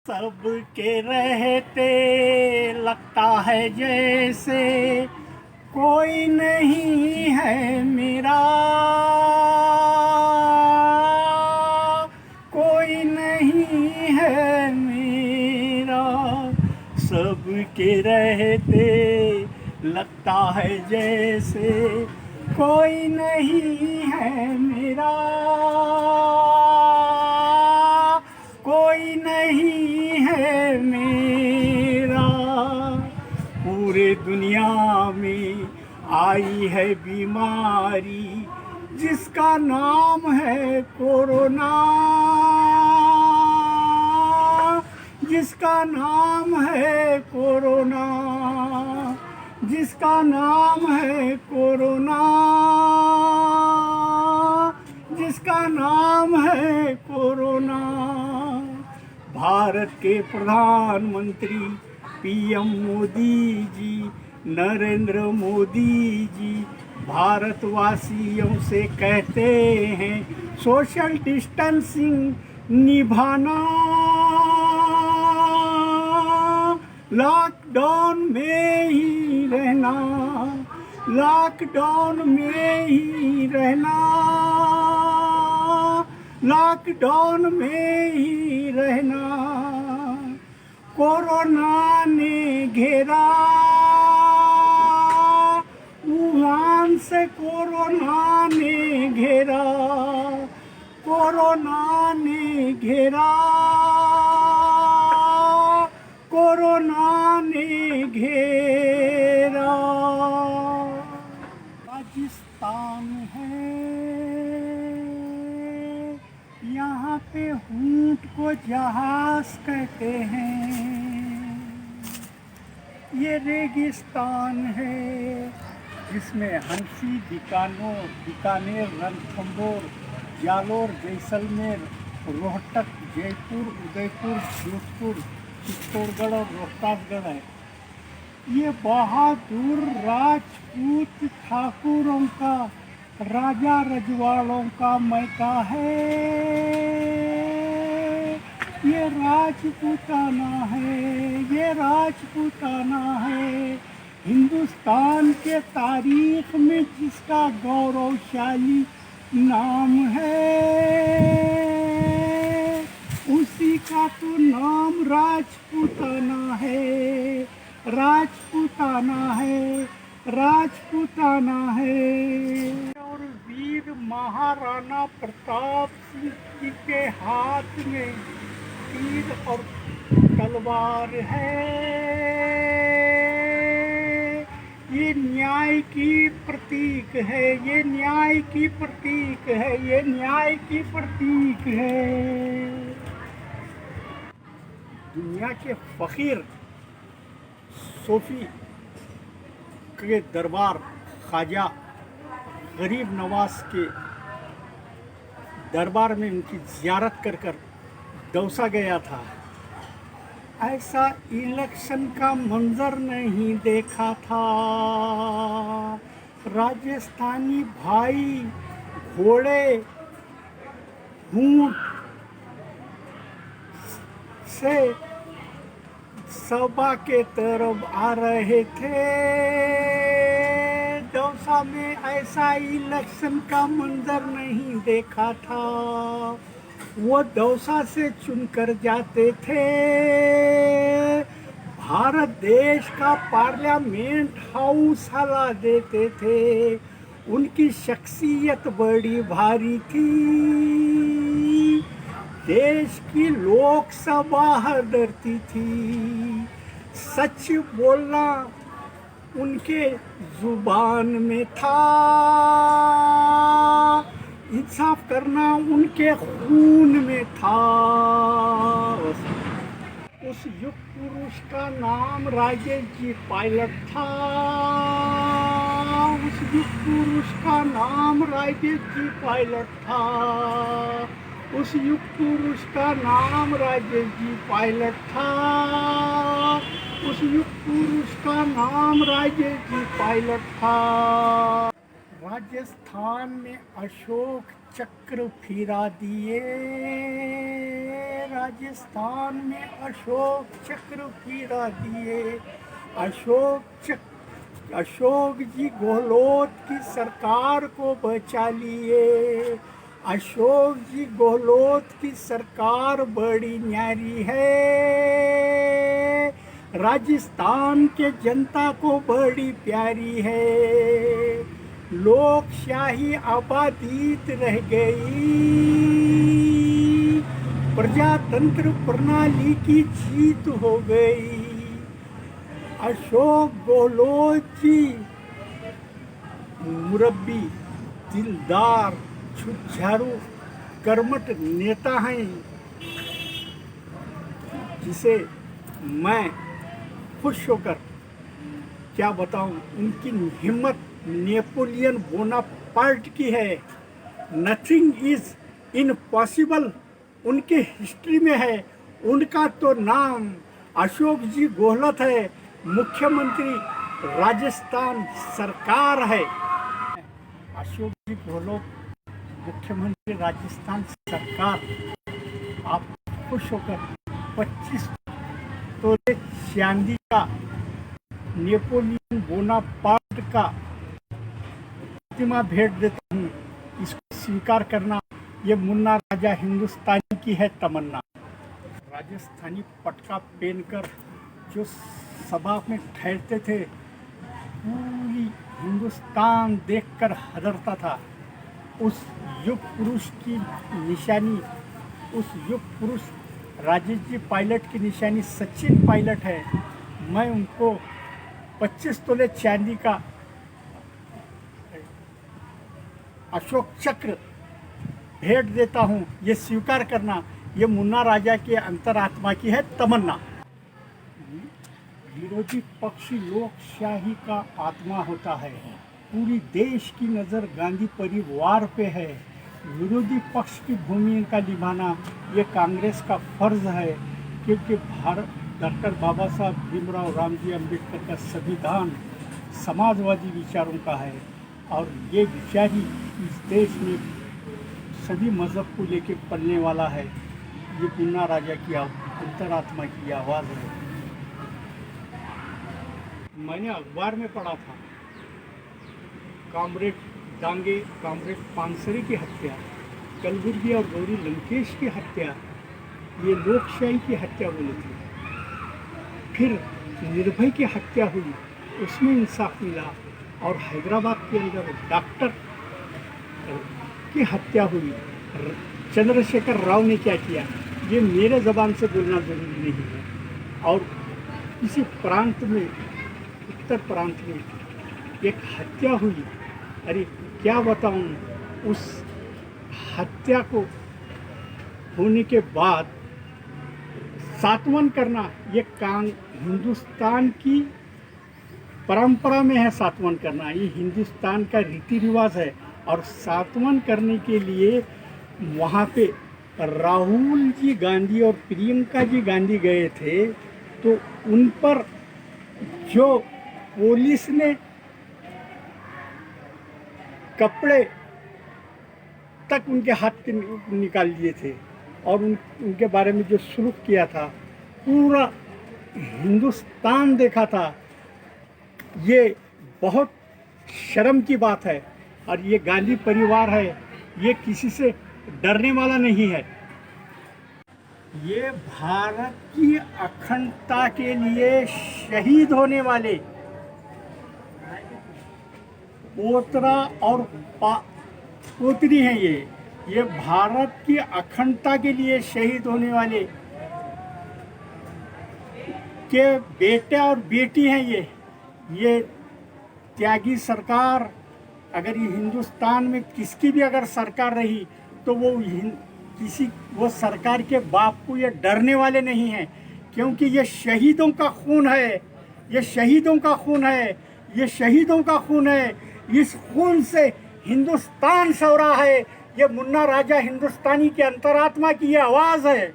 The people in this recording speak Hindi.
सबके रहते लगता है जैसे कोई नहीं है मेरा, कोई नहीं है मेरा। सबके रहते लगता है जैसे कोई नहीं है मेरा, कोई नहीं है मेरा। पूरे दुनिया में आई है बीमारी जिसका नाम है कोरोना, जिसका नाम है कोरोना, जिसका नाम है कोरोना, जिसका नाम है कोरोना। भारत के प्रधानमंत्री पीएम मोदी जी, नरेंद्र मोदी जी भारतवासियों से कहते हैं सोशल डिस्टेंसिंग निभाना, लॉकडाउन में ही रहना, लॉकडाउन में ही रहना, लॉकडाउन में ही रहना। कोरोना ने घेरा, वुहान से कोरोना ने घेरा, कोरोना ने घेरा, कोरोना ने घेरा। राजस्थान है, यहाँ पे ऊंट को जहाज कहते हैं। ये रेगिस्तान है जिसमें हंसी, बीकानेर, रणथंभौर, जालोर, जैसलमेर, रोहतक, जयपुर, उदयपुर, जोधपुर, चित्तौड़गढ़ और रोहतासगढ़ है। ये बहादुर राजपूत ठाकुरों का, राजा रजवाड़ों का मैका है। ये राजपूताना है, ये राजपूताना है। हिंदुस्तान के तारीख में जिसका गौरवशाली नाम है, उसी का तो नाम राजपूताना है, राजपूताना है, राजपूताना है। और वीर महाराणा प्रताप सिंह जी के हाथ में तीर और तलवार है। ये न्याय की प्रतीक है, ये न्याय की प्रतीक है, ये न्याय की प्रतीक है। दुनिया के फकीर सूफी के दरबार ख्वाजा गरीब नवाज के दरबार में उनकी ज़ियारत कर कर दौसा गया था। ऐसा इलेक्शन का मंजर नहीं देखा था। राजस्थानी भाई घोड़े ऊंट से सभा के तरफ आ रहे थे। दौसा में ऐसा इलेक्शन का मंजर नहीं देखा था। वो दौसा से चुनकर जाते थे। भारत देश का पार्लियामेंट हाउस हला देते थे। उनकी शख्सियत बड़ी भारी थी। देश की लोकसभा डरती थी। सच बोलना उनके जुबान में था, इंसाफ करना उनके खून में था। उस युग पुरुष का नाम राजेश जी पायलट था। उस युग पुरुष का नाम राजेश जी पायलट था। उस युग पुरुष का नाम राजेश जी पायलट था। उस युग पुरुष का नाम राजेश जी पायलट था। राजस्थान में अशोक चक्र फिरा दिए, राजस्थान में अशोक चक्र फिरा दिए। अशोक जी गहलोत की सरकार को बचा लिए। अशोक जी गहलोत की सरकार बड़ी न्यारी है, राजस्थान के जनता को बड़ी प्यारी है। लोकशाही आबादीत रह गई, प्रजातंत्र प्रणाली की जीत हो गई। अशोक गहलोत जी मुरब्बी, दिलदार, छुझारू, कर्मठ नेता हैं, जिसे मैं खुश होकर क्या बताऊं। उनकी हिम्मत नेपोलियन बोनापार्ट की है। नथिंग इज इम्पॉसिबल उनके हिस्ट्री में है। उनका तो नाम अशोक जी गहलोत है, मुख्यमंत्री राजस्थान सरकार है। अशोक जी गहलोत मुख्यमंत्री राजस्थान सरकार, आप खुश होकर 25 तोले चांदी का नेपोलियन बोनापार्ट का प्रतिमा भेंट देता हूँ। इसको स्वीकार करना, ये मुन्ना राजा हिंदुस्तानी की है तमन्ना। राजस्थानी पटका पहनकर जो सभा में ठहरते थे, पूरी हिंदुस्तान देखकर हदरता था। उस युग पुरुष की निशानी, उस युग पुरुष राजेश जी पायलट की निशानी सचिन पायलट है। मैं उनको 25 तोले चांदी का अशोक चक्र भेंट देता हूँ। ये स्वीकार करना, ये मुन्ना राजा के अंतरात्मा की है तमन्ना। विरोधी पक्ष लोकशाही का आत्मा होता है। पूरी देश की नज़र गांधी परिवार पे है। विरोधी पक्ष की भूमिका निभाना ये कांग्रेस का फर्ज है, क्योंकि भारत डॉक्टर बाबा साहब भीमराव रामजी अम्बेडकर का संविधान समाजवादी विचारों का है, और ये विचार ही इस देश में सभी मज़हब को लेके पलने वाला है। ये मुन्ना राजा की अंतरात्मा की आवाज़ है। मैंने अखबार में पढ़ा था, कामरेड डांगे, कामरेड पानसरे की हत्या, कलबुर्गी और गौरी लंकेश की हत्या, ये लोकशाही की हत्या बोली थी। फिर निर्भय की हत्या हुई, उसमें इंसाफ मिला। और हैदराबाद के अंदर डॉक्टर की हत्या हुई, चंद्रशेखर राव ने क्या किया, ये मेरे ज़बान से बोलना ज़रूरी नहीं है। और किसी प्रांत में, उत्तर प्रांत में एक हत्या हुई। अरे क्या बताऊं, उस हत्या को होने के बाद सातवन करना, ये हिंदुस्तान की परंपरा में है। सातवन करना ये हिंदुस्तान का रीति रिवाज है। और सातवन करने के लिए वहाँ पे राहुल जी गांधी और प्रियंका जी गांधी गए थे, तो उन पर जो पुलिस ने कपड़े तक उनके हाथ के निकाल दिए थे और उनके बारे में जो सुलूक किया था, पूरा हिंदुस्तान देखा था। ये बहुत शर्म की बात है। और ये गांधी परिवार है, ये किसी से डरने वाला नहीं है। ये भारत की अखंडता के लिए शहीद होने वाले पोतरा और पोतरी हैं। ये भारत की अखंडता के लिए शहीद होने वाले के बेटे और बेटी हैं। ये त्यागी सरकार, अगर ये हिंदुस्तान में किसकी भी अगर सरकार रही तो वो सरकार के बाप को ये डरने वाले नहीं हैं, क्योंकि ये शहीदों का खून है। ये शहीदों का खून है, ये शहीदों का खून है। इस खून से हिंदुस्तान सवरा है। ये मुन्ना राजा हिंदुस्तानी के अंतरात्मा की ये आवाज़ है।